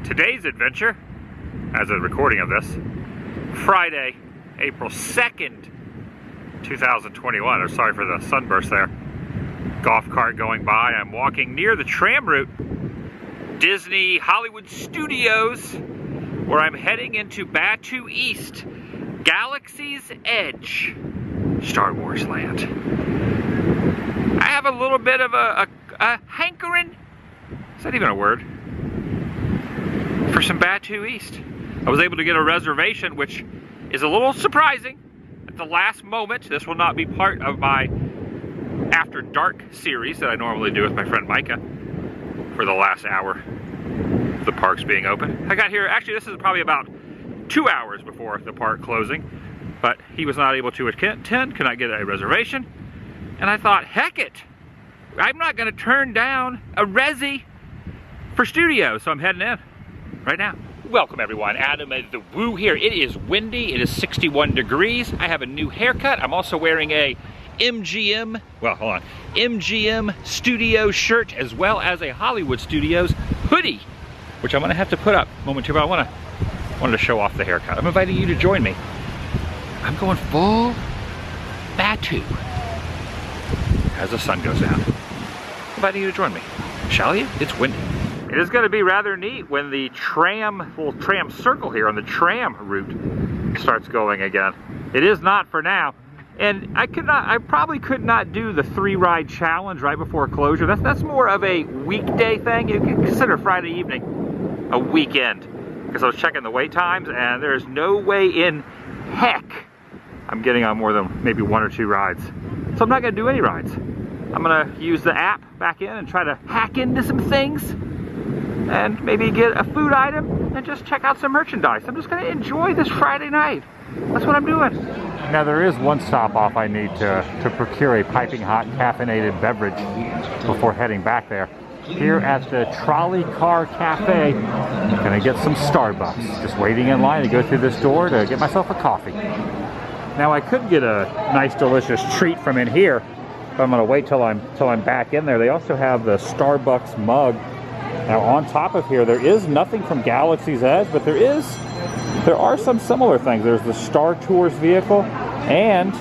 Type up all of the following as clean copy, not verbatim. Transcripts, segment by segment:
Today's adventure, as a recording of this, Friday, April 2nd, 2021. I'm sorry for the sunburst there. Golf cart going by. I'm walking near the tram route, Disney Hollywood Studios, where I'm heading into Batuu East, Galaxy's Edge, Star Wars land. I have a little bit of a hankering, is that even a word, for some Batuu East. I was able to get a reservation, which is a little surprising at the last moment. This will not be part of my After Dark series that I normally do with my friend Micah for the last hour of the parks being open. I got here, actually this is probably about 2 hours before the park closing, but he was not able to attend, could not get a reservation, and I thought, heck it, I'm not going to turn down a resi for studio, so I'm heading in right now. Welcome everyone, Adam at the Woo here. It is windy, it is 61 degrees. I have a new haircut. I'm also wearing a MGM Studio shirt, as well as a Hollywood Studios hoodie, which I'm gonna have to put up momentarily, but I wanted to show off the haircut. I'm inviting you to join me. I'm going full Batuu as the sun goes down. I'm inviting you to join me. Shall you? It's windy. It is going to be rather neat when the little tram circle here on the tram route starts going again. It is not for now. And I probably could not do the 3-ride challenge right before closure. That's more of a weekday thing. You can consider Friday evening a weekend. Because I was checking the wait times and there's no way in heck I'm getting on more than maybe 1 or 2 rides. So I'm not going to do any rides. I'm going to use the app back in and try to hack into some things and maybe get a food item and just check out some merchandise. I'm just going to enjoy this Friday night. That's what I'm doing. Now there is one stop off I need to procure a piping hot caffeinated beverage before heading back there. Here at the Trolley Car Cafe, I'm going to get some Starbucks. Just waiting in line to go through this door to get myself a coffee. Now I could get a nice delicious treat from in here, but I'm going to wait till I'm back in there. They also have the Starbucks mug. Now on top of here, there is nothing from Galaxy's Edge, but there are some similar things. There's the Star Tours vehicle, and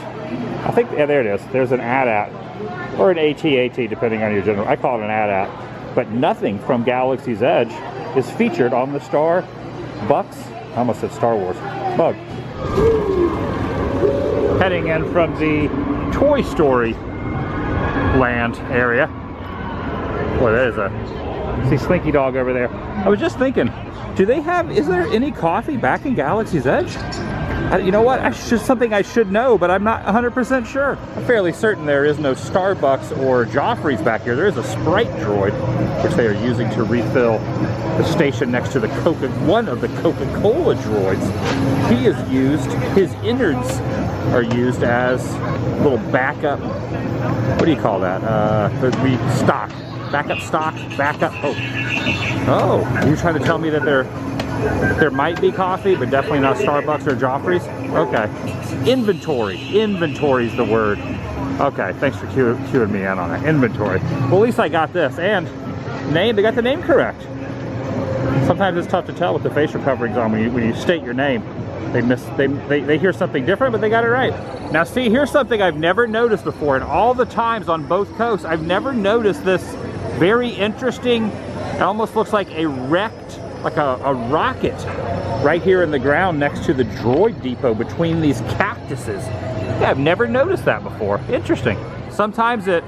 I think, yeah, there it is. There's an AT-AT, or an AT-AT, depending on your general. I call it an AT-AT. But nothing from Galaxy's Edge is featured on the Starbucks, I almost said Star Wars, mug. Heading in from the Toy Story land area. Boy, that is see Slinky Dog over there. I was just thinking, is there any coffee back in Galaxy's Edge? You know what, that's just something I should know, but I'm not 100% sure. I'm fairly certain there is no Starbucks or Joffrey's back here. There is a Sprite droid, which they are using to refill the station next to one of the Coca-Cola droids. He is used, his innards are used as little backup, what do you call that? Stock. Backup stock, backup, oh, you're trying to tell me that there might be coffee, but definitely not Starbucks or Joffrey's? Okay. Inventory's the word. Okay, thanks for cueing me in on that. Inventory. Well, at least I got this. And they got the name correct. Sometimes it's tough to tell with the facial coverings on when you state your name. They hear something different, but they got it right. Now see, here's something I've never noticed before, and all the times on both coasts, I've never noticed this very interesting, it almost looks like a wrecked, like a rocket right here in the ground next to the droid depot between these cactuses. Yeah, I've never noticed that before. Interesting. Sometimes it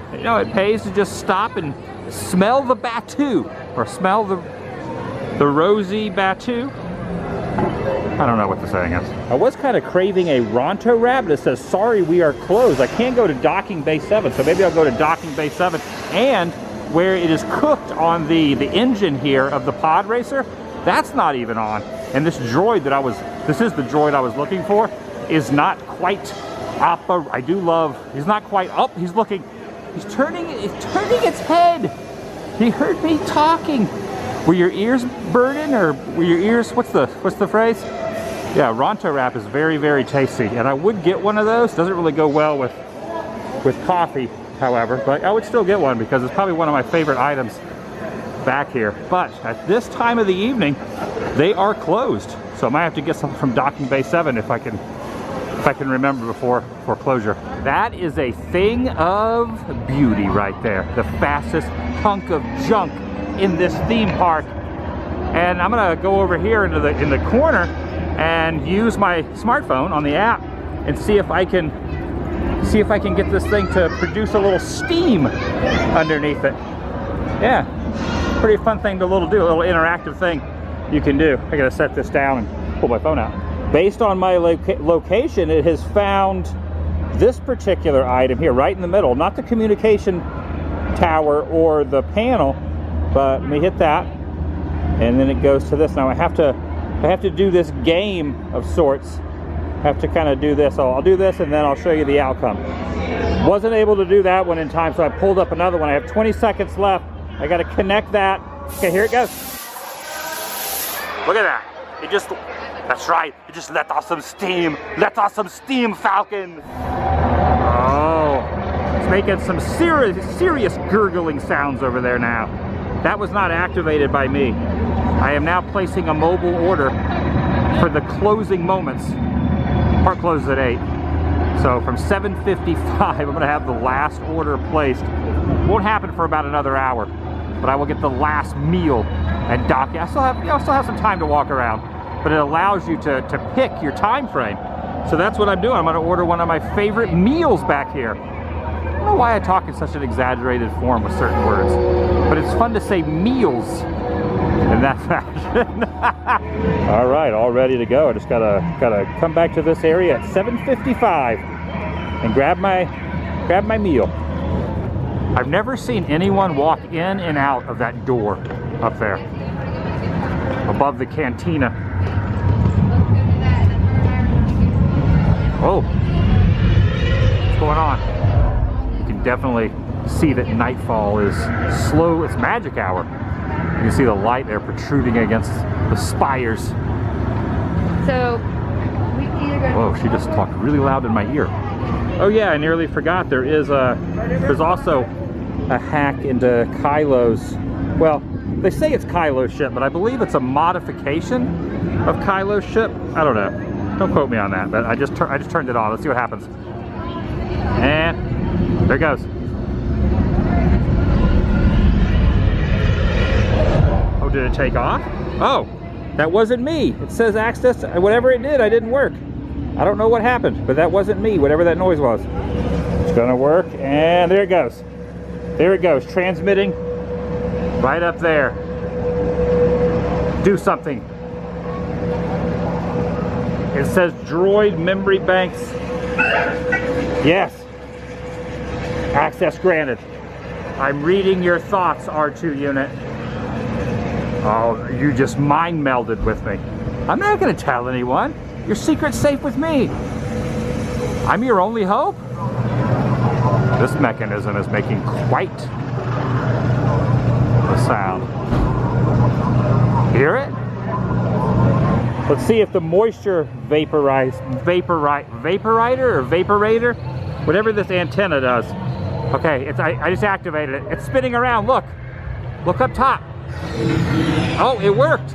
pays to just stop and smell the Batuu, or smell the rosy Batuu. I don't know what the saying is. I was kind of craving a Ronto wrap that says, sorry, we are closed. I can't go to Docking Bay 7, so maybe I'll go to Docking Bay 7. And where it is cooked on the engine here of the pod racer, that's not even on. And this droid this is the droid I was looking for, is not quite up. I do love, he's not quite up. He's turning its head. He heard me talking. Were your ears burning, or were your ears, what's the phrase? Yeah, Ronto wrap is very, very tasty, and I would get one of those. Doesn't really go well with coffee, however, but I would still get one because it's probably one of my favorite items back here. But at this time of the evening, they are closed. So I might have to get something from Docking Bay 7 if I can remember before closure. That is a thing of beauty right there. The fastest hunk of junk in this theme park. And I'm gonna go over here in the corner and use my smartphone on the app and see if I can get this thing to produce a little steam underneath it. Yeah, pretty fun thing to do, a little interactive thing you can do. I gotta set this down and pull my phone out. Based on my location, it has found this particular item here, right in the middle. Not the communication tower or the panel, but let me hit that, and then it goes to this. Now I have to do this game of sorts. I have to kind of do this. I'll do this, and then I'll show you the outcome. Wasn't able to do that one in time, so I pulled up another one. I have 20 seconds left. I got to connect that. Okay, here it goes. Look at that. It just... That's right, it just let off some steam. Let off some steam, Falcon. Oh, it's making some serious gurgling sounds over there now. That was not activated by me. I am now placing a mobile order for the closing moments. Park closes at 8. So from 7:55, I'm gonna have the last order placed. Won't happen for about another hour, but I will get the last meal and dock. I still have some time to walk around. But it allows you to pick your time frame. So that's what I'm doing. I'm gonna order one of my favorite meals back here. I don't know why I talk in such an exaggerated form with certain words, but it's fun to say meals in that fashion. All right, all ready to go. I just gotta come back to this area at 7:55 and grab my meal. I've never seen anyone walk in and out of that door up there above the cantina. Oh, what's going on? You can definitely see that nightfall is slow. It's magic hour. You can see the light there protruding against the spires. So, we either go. Whoa, she just talked really loud in my ear. Oh yeah, I nearly forgot. There's also a hack into Kylo's. Well, they say it's Kylo's ship, but I believe it's a modification of Kylo's ship. I don't know. Don't quote me on that, but I just turned it on. Let's see what happens. And there it goes. Oh, did it take off? Oh, that wasn't me. It says access, whatever it did, I didn't work. I don't know what happened, but that wasn't me, whatever that noise was. It's gonna work, and there it goes. There it goes, transmitting right up there. Do something. It says droid memory banks. Yes. Access granted. I'm reading your thoughts, R2 unit. Oh, you just mind melded with me. I'm not going to tell anyone. Your secret's safe with me. I'm your only hope. This mechanism is making quite the sound. Hear it? Let's see if the moisture vaporator or vaporator, whatever this antenna does. Okay, I just activated it. It's spinning around. Look up top. Oh, it worked.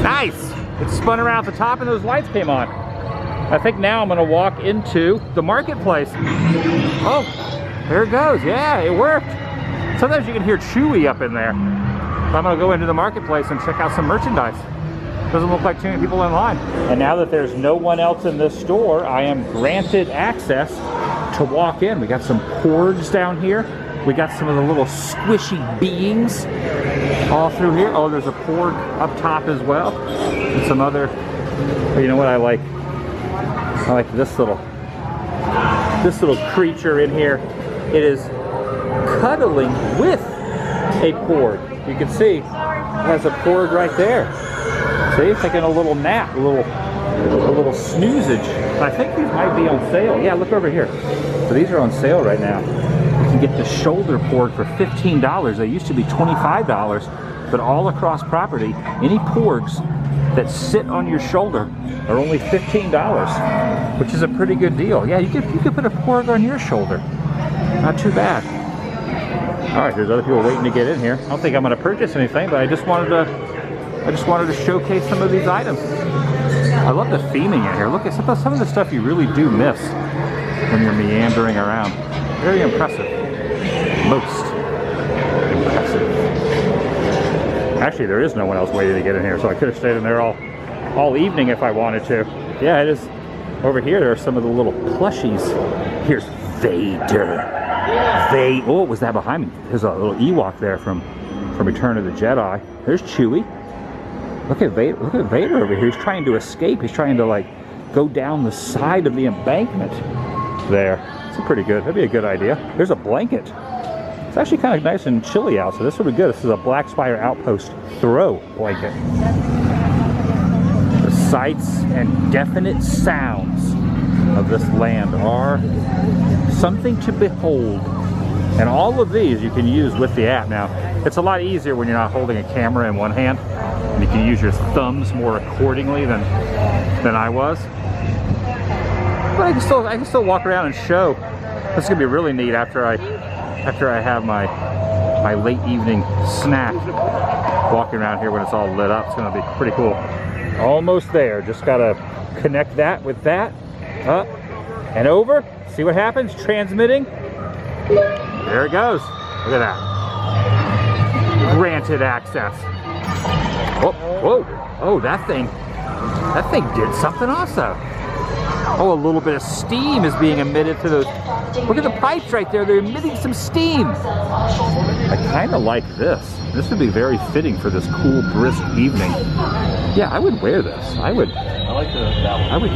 Nice. It spun around the top and those lights came on. I think now I'm gonna walk into the marketplace. Oh, there it goes. Yeah, it worked. Sometimes you can hear Chewy up in there. So I'm gonna go into the marketplace and check out some merchandise. Doesn't look like too many people in line. And now that there's no one else in this store, I am granted access to walk in. We got some porgs down here. We got some of the little squishy beings all through here. Oh, there's a porg up top as well. And some other, well, you know what I like? I like this little creature in here. It is cuddling with a porg. You can see it has a porg right there. See, it's taking a little nap, a little snoozage. I think these might be on sale. Yeah, look over here. So these are on sale right now. You can get the shoulder porg for $15. They used to be $25, but all across property, any porgs that sit on your shoulder are only $15, which is a pretty good deal. Yeah, you could put a porg on your shoulder. Not too bad. All right, there's other people waiting to get in here. I don't think I'm going to purchase anything, but I just wanted to showcase some of these items. I love the theming in here. Look at some of the stuff you really do miss when you're meandering around. Very impressive. Most impressive. Actually, there is no one else waiting to get in here, so I could have stayed in there all evening if I wanted to. Yeah, it is. Over here, there are some of the little plushies. Here's Vader. Oh, what was that behind me? There's a little Ewok there from Return of the Jedi. There's Chewie. Look at Vader. Look at Vader over here. He's trying to escape. He's trying to like go down the side of the embankment there. It's pretty good. That'd be a good idea. There's a blanket. It's actually kind of nice and chilly out, so this will be good. This is a Black Spire Outpost throw blanket. The sights and definite sounds of this land are something to behold. And all of these you can use with the app. Now, it's a lot easier when you're not holding a camera in one hand. And you can use your thumbs more accordingly than I was. But I can still walk around and show. This is gonna be really neat after I have my late evening snack. Walking around here when it's all lit up, it's gonna be pretty cool. Almost there. Just gotta connect that with that. Up and over. See what happens. Transmitting. There it goes. Look at that. Granted access. Oh, whoa. Oh, that thing did something also. Oh, a little bit of steam is being emitted to those. Look at the pipes right there. They're emitting some steam. I kind of like this. This would be very fitting for this cool, brisk evening. Yeah, I would wear this. I would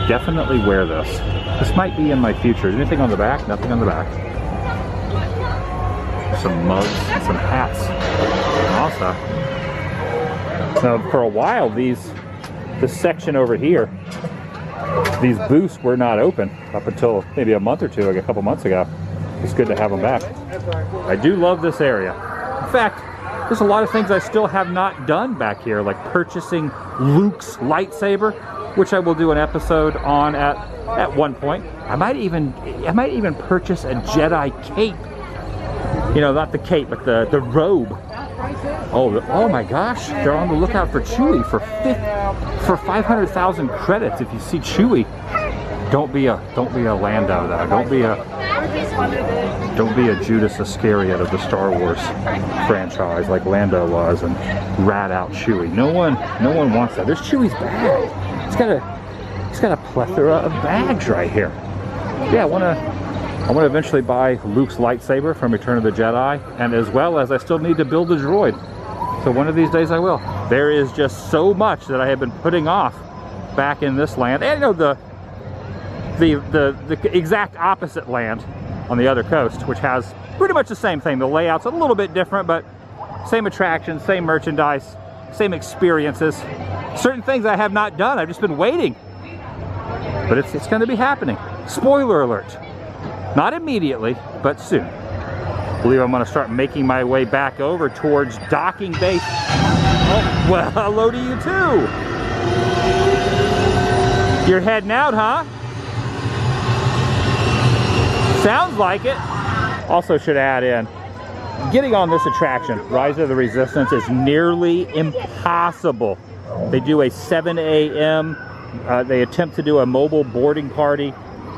definitely wear this. This might be in my future. Anything on the back? Nothing on the back. Some mugs and some hats. Awesome. Now, for a while, this section over here, these booths were not open up until maybe a month or two, like a couple months ago. It's good to have them back. I do love this area. In fact, there's a lot of things I still have not done back here, like purchasing Luke's lightsaber, which I will do an episode on at one point. I might even purchase a Jedi cape. You know, not the cape, but the robe. Oh my gosh, they're on the lookout for Chewie for 500,000 credits. If you see Chewie, don't be a Lando though. Don't be a Judas Iscariot of the Star Wars franchise like Lando was and rat out Chewie. No one wants that. There's Chewie's bag. It's got a plethora of bags right here. Yeah, I want to eventually buy Luke's lightsaber from Return of the Jedi, and as well as I still need to build a droid. So one of these days I will. There is just so much that I have been putting off back in this land, and you know the exact opposite land on the other coast, which has pretty much the same thing. The layout's a little bit different, but same attractions, same merchandise, same experiences. Certain things I have not done. I've just been waiting, but it's going to be happening. Spoiler alert. Not immediately, but soon. I believe I'm going to start making my way back over towards docking base. Oh, well, hello to you too. You're heading out, huh? Sounds like it. Also should add in, getting on this attraction, Rise of the Resistance, is nearly impossible. They do a 7 a.m. They attempt to do a mobile boarding party.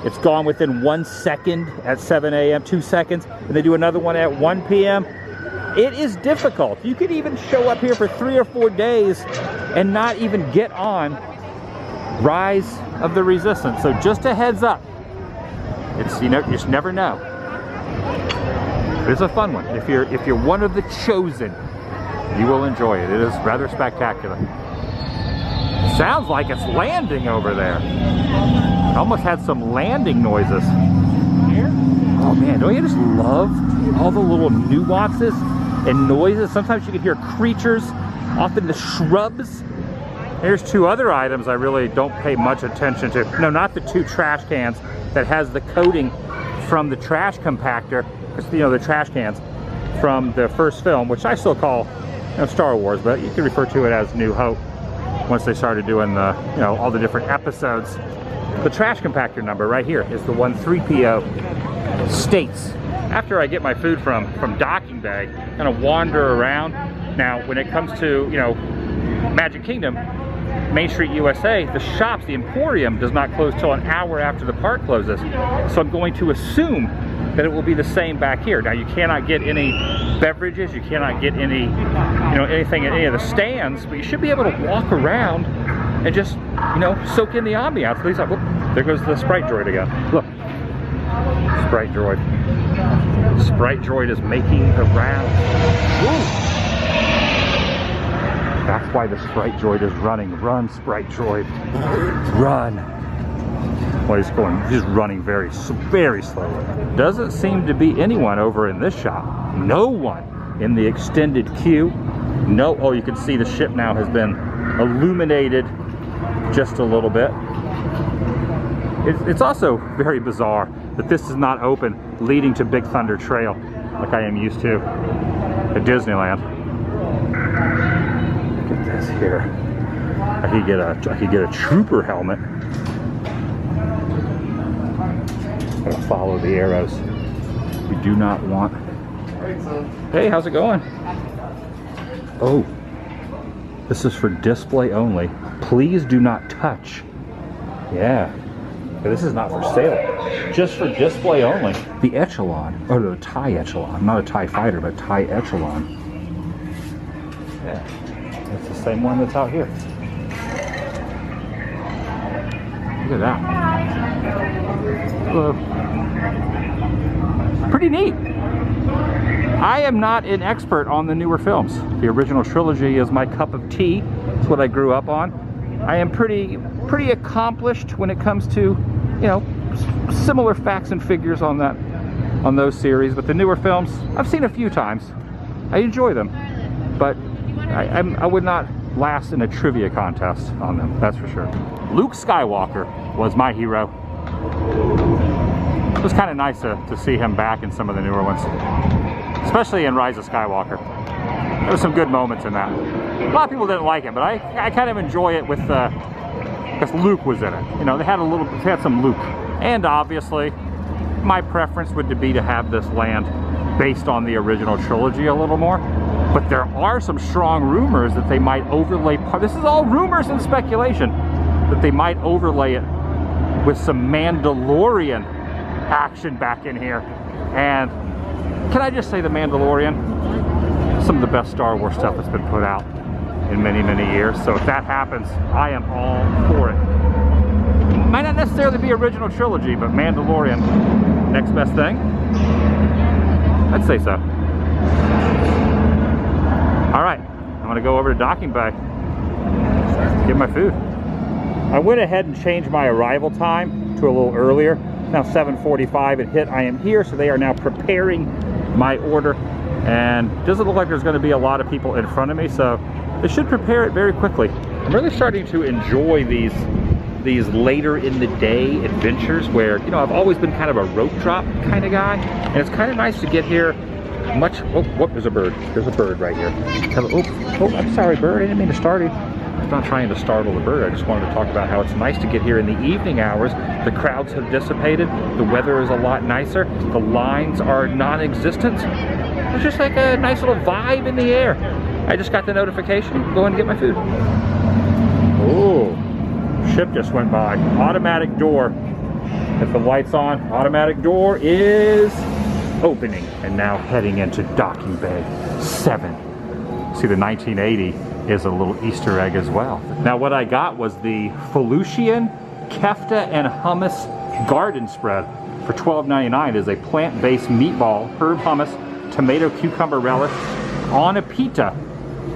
It's gone within 1 second at 7 a.m., 2 seconds, and they do another one at 1 p.m. It is difficult. You could even show up here for 3 or 4 days and not even get on Rise of the Resistance. So just a heads up. It's, you know, you just never know. It's a fun one. If you're one of the chosen, you will enjoy it. It is rather spectacular. Sounds like it's landing over there. I almost had some landing noises. Oh man, don't you just love all the little nuances and noises? Sometimes you can hear creatures off in the shrubs. Here's 2 other items I really don't pay much attention to. No, not the 2 trash cans that has the coating from the trash compactor. You know, the trash cans from the first film, which I still call, you know, Star Wars, but you can refer to it as New Hope once they started doing the, you know, all the different episodes. The trash compactor number right here is the one 3PO states after I get my food from Docking Bay, kind of wander around. Now, when it comes to, you know, Magic Kingdom, Main Street USA, the shops, the Emporium does not close till an hour after the park closes. So I'm going to assume that it will be the same back here. Now, you cannot get any beverages, you cannot get any, you know, anything at any of the stands, but you should be able to walk around and just, you know, soak in the ambiance. At least, whoop, there goes the Sprite Droid again. Look, Sprite Droid. Sprite Droid is making the rounds. Woo! That's why the Sprite Droid is running. Run, Sprite Droid. Run. Well, he's running very slowly. Doesn't seem to be anyone over in this shop. No one in the extended queue. No, oh, you can see the ship now has been illuminated just a little bit. It's also very bizarre that this is not open leading to Big Thunder Trail like I am used to at Disneyland. Look at this here. I could get a trooper helmet. I'm gonna follow the arrows. We do not want. Hey, how's it going? Oh, this is for display only. Please do not touch. Yeah. This is not for sale, just for display only. The Echelon, or the TIE Echelon, not a TIE Fighter, but TIE Echelon. Yeah, it's the same one that's out here. Look at that. Hello. Pretty neat. I am not an expert on the newer films. The original trilogy is my cup of tea. It's what I grew up on. I am pretty accomplished when it comes to, you know, similar facts and figures on those series. But the newer films, I've seen a few times. I enjoy them, but I would not last in a trivia contest on them. That's for sure. Luke Skywalker was my hero. It was kind of nice to see him back in some of the newer ones, especially in Rise of Skywalker. There were some good moments in that. A lot of people didn't like it, but I kind of enjoy it with because Luke was in it. You know, they had some Luke. And obviously, my preference would be to have this land based on the original trilogy a little more. But there are some strong rumors that they might overlay, this is all rumors and speculation, that they might overlay it with some Mandalorian action back in here. And can I just say the Mandalorian? Some of the best Star Wars stuff that's been put out in many, many years. So if that happens, I am all for it. Might not necessarily be original trilogy, but Mandalorian, next best thing? I'd say so. All right, I'm gonna go over to Docking Bay, get my food. I went ahead and changed my arrival time to a little earlier. Now 7:45 it hit. I am here, so they are now preparing my order. And it doesn't look like there's going to be a lot of people in front of me, so they should prepare it very quickly. I'm really starting to enjoy these later in the day adventures where, you know, I've always been kind of a rope drop kind of guy, and it's kind of nice to get here much. Oh, there's a bird. There's a bird right here. Oh, I'm sorry, bird. I didn't mean to startle you. I'm not trying to startle the bird. I just wanted to talk about how it's nice to get here in the evening hours. The crowds have dissipated. The weather is a lot nicer. The lines are non-existent. It's just like a nice little vibe in the air. I just got the notification. Go and get my food. Oh, ship just went by. Automatic door. If the light's on, automatic door is opening. And now heading into Docking Bay 7. See, the 1980 is a little Easter egg as well. Now what I got was the Felucian Kefta and Hummus Garden Spread for $12.99. It is a plant-based meatball, herb hummus, tomato cucumber relish on a pita,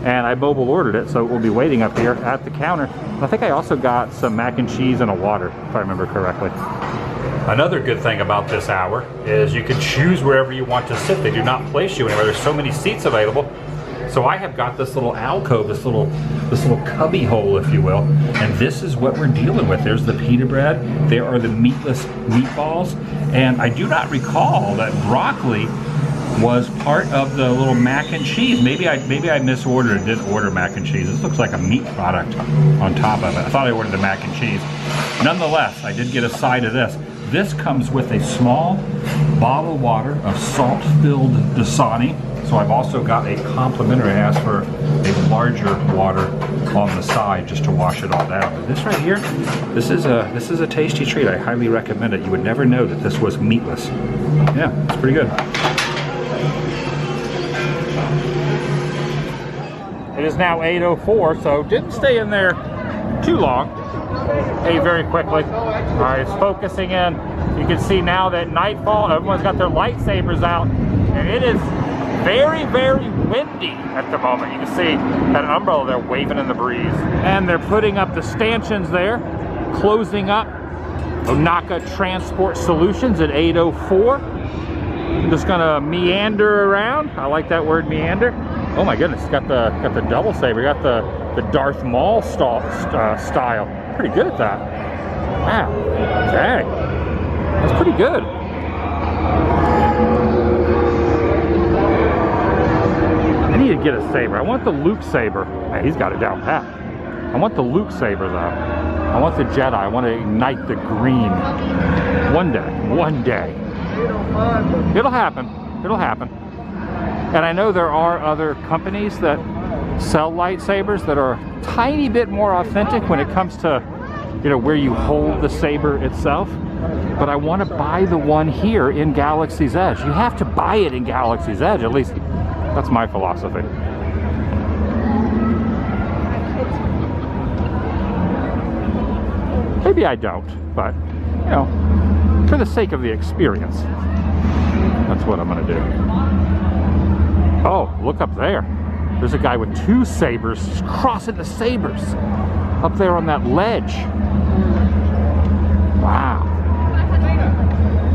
and I mobile ordered it, so it will be waiting up here at the counter. I think I also got some mac and cheese and a water, if I remember correctly. Another good thing about this hour is you can choose wherever you want to sit. They do not place you anywhere. There's so many seats available. So I have got this little alcove, this little cubby hole, if you will, and this is what we're dealing with. There's the pita bread, there are the meatless meatballs, and I do not recall that broccoli was part of the little mac and cheese. Maybe I misordered and didn't order mac and cheese. This looks like a meat product on top of it. I thought I ordered the mac and cheese. Nonetheless, I did get a side of this. This comes with a small bottled water of salt-filled Dasani. So I've also got a complimentary. I asked for a larger water on the side just to wash it all down. But this right here, this is a tasty treat. I highly recommend it. You would never know that this was meatless. Yeah, it's pretty good. It is now 8:04, so didn't stay in there too long. Ate very quickly. All right, it's focusing in. You can see now that nightfall, everyone's got their lightsabers out, and it is very, very windy at the moment. You can see that umbrella there waving in the breeze. And they're putting up the stanchions there, closing up Onaka Transport Solutions at 8:04. I'm just gonna meander around. I like that word, meander. Oh my goodness, got the double saber, got the Darth Maul style. Pretty good at that. Wow, dang, that's pretty good. I need to get a saber. I want the Luke saber. Man, he's got it down pat. I want the Luke saber though. I want the Jedi. I want to ignite the green. One day. It'll happen. It'll happen. And I know there are other companies that sell lightsabers that are a tiny bit more authentic when it comes to, you know, where you hold the saber itself. But I want to buy the one here in Galaxy's Edge. You have to buy it in Galaxy's Edge, at least that's my philosophy. Maybe I don't, but, you know, for the sake of the experience, that's what I'm going to do. Oh, look up there. There's a guy with two sabers just crossing the sabers up there on that ledge. Wow.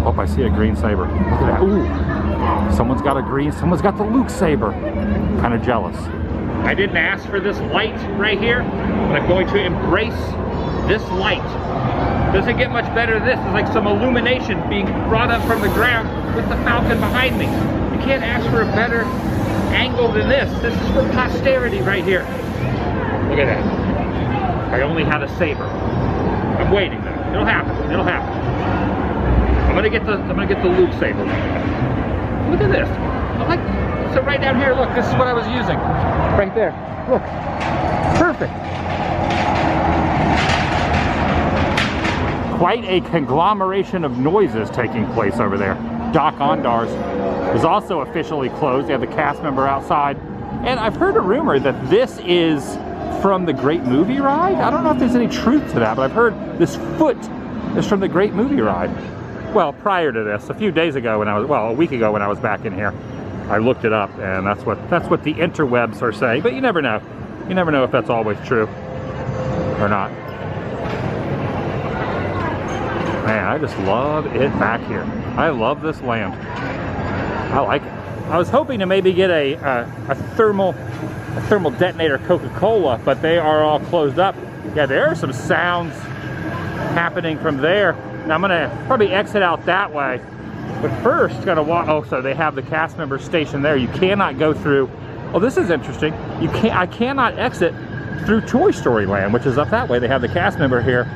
Oh, I see a green saber. Look at that. Ooh. Someone's got a green, someone's got the Luke saber. Kind of jealous. I didn't ask for this light right here, but I'm going to embrace this light. Doesn't get much better than this. It's like some illumination being brought up from the ground with the Falcon behind me. You can't ask for a better angle than this. This is for posterity right here. Look at that. I only had a saber. I'm waiting though. It'll happen. It'll happen. I'm gonna get the Luke saber. Look at this. I like, so right down here, look, this is what I was using. Right there. Look. Perfect. Quite a conglomeration of noises taking place over there. Doc Ondar's is also officially closed. They have the cast member outside. And I've heard a rumor that this is from the Great Movie Ride. I don't know if there's any truth to that, but I've heard this foot is from the Great Movie Ride. Well, prior to this, a few days ago when I was, well, a week ago when I was back in here, I looked it up, and that's what the interwebs are saying. But you never know. You never know if that's always true or not. Man, I just love it back here. I love this land. I like it. I was hoping to maybe get a thermal detonator Coca-Cola, but they are all closed up. Yeah, there are some sounds happening from there. Now I'm gonna probably exit out that way, but first gonna walk. Oh, so they have the cast member station there. You cannot go through. Oh, this is interesting. I cannot exit through Toy Story Land, which is up that way. They have the cast member here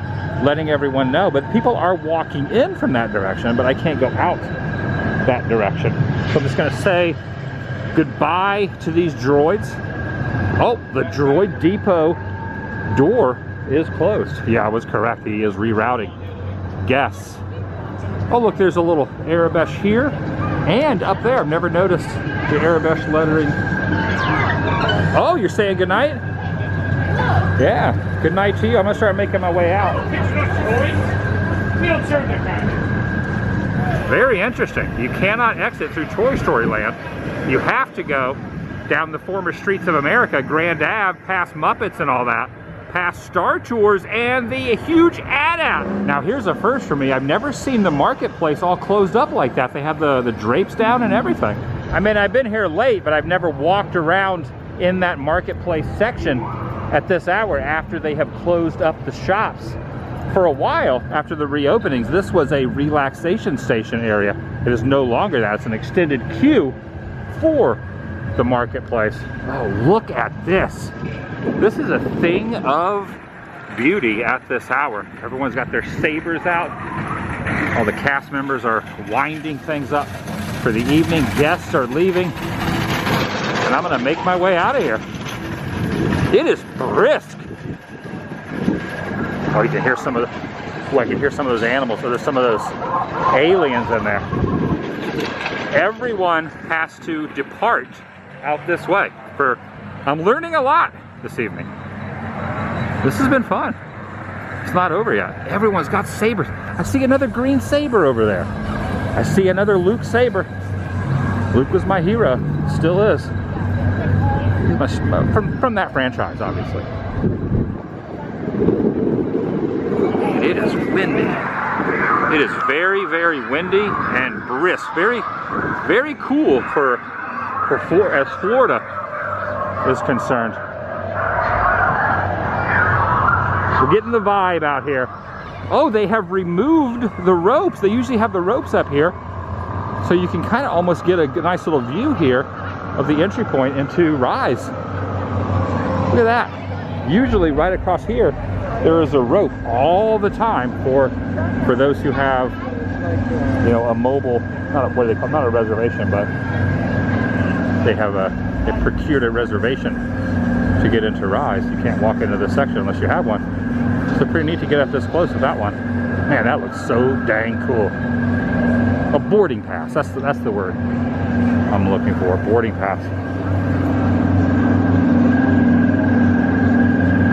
letting everyone know, but people are walking in from that direction, but I can't go out that direction. So I'm just gonna say goodbye to these droids. Oh, the droid depot door is closed. Yeah, I was correct. He is rerouting guests. Oh, look, there's a little Arabesh here and up there. I've never noticed the Arabesh lettering. Oh, you're saying goodnight? Yeah, good night to you. I'm gonna start making my way out. Very interesting. You cannot exit through Toy Story Land. You have to go down the former streets of America, Grand Ave, past Muppets and all that, past Star Tours and the huge AT-AT. Now here's a first for me. I've never seen the marketplace all closed up like that. They have the drapes down and everything. I mean, I've been here late, but I've never walked around in that marketplace section at this hour after they have closed up the shops. For a while after the reopenings, this was a relaxation station area. It is no longer that. It's an extended queue for the marketplace. Oh, look at this. This is a thing of beauty at this hour. Everyone's got their sabers out. All the cast members are winding things up for the evening. Guests are leaving. And I'm gonna make my way out of here. It is brisk. Oh, you can hear some of the, well, I can hear some of those animals. So there's some of those aliens in there. Everyone has to depart out this way. I'm learning a lot this evening. This has been fun. It's not over yet. Everyone's got sabers. I see another green saber over there. I see another Luke saber. Luke was my hero, still is. From that franchise, obviously. It is windy. It is very, very windy and brisk. Very, very cool as Florida is concerned. We're getting the vibe out here. Oh, they have removed the ropes. They usually have the ropes up here, so you can kind of almost get a nice little view here of the entry point into Rise. Look at that. Usually right across here, there is a rope all the time for those who have, you know, a mobile, what do they call, not a reservation, but they have they procured a reservation to get into Rise. You can't walk into this section unless you have one. So pretty neat to get up this close with that one. Man, that looks so dang cool. A boarding pass, that's the word I'm looking for, a boarding pass.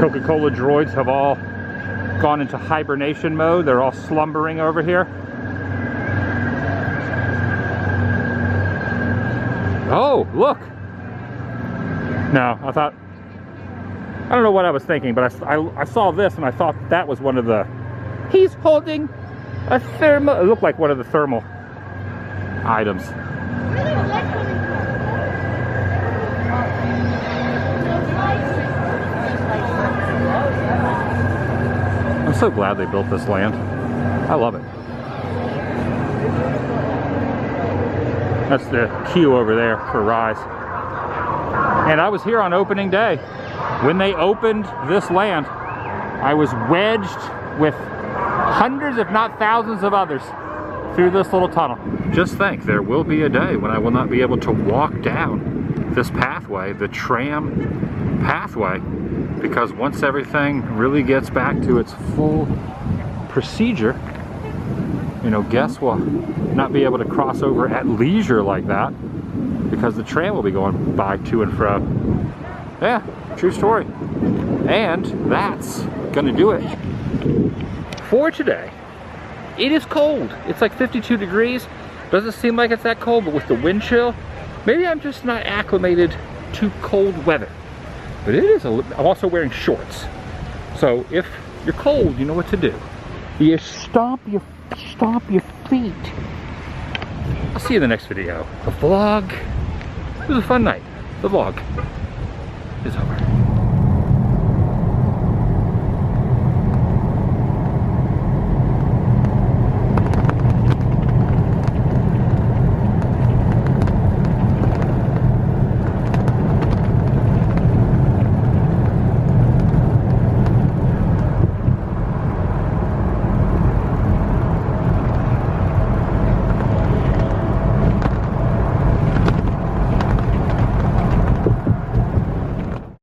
Coca-Cola droids have all gone into hibernation mode. They're all slumbering over here. Oh, look. No, I don't know what I was thinking, but I saw this and I thought that was one of the, he's holding a thermal, it looked like one of the thermal items. I'm so glad they built this land. I love it. That's the queue over there for Rise. And I was here on opening day. When they opened this land, I was wedged with hundreds, if not thousands of others through this little tunnel. Just think, there will be a day when I will not be able to walk down this pathway, the tram pathway, because once everything really gets back to its full procedure, you know, guests will not be able to cross over at leisure like that because the tram will be going by to and fro. Yeah, true story. And that's gonna do it for today. It is cold. It's like 52 degrees. Doesn't seem like it's that cold, but with the wind chill, maybe I'm just not acclimated to cold weather. But it is I'm also wearing shorts. So if you're cold, you know what to do. You stomp your feet. I'll see you in the next video. The vlog, it was a fun night. The vlog is over.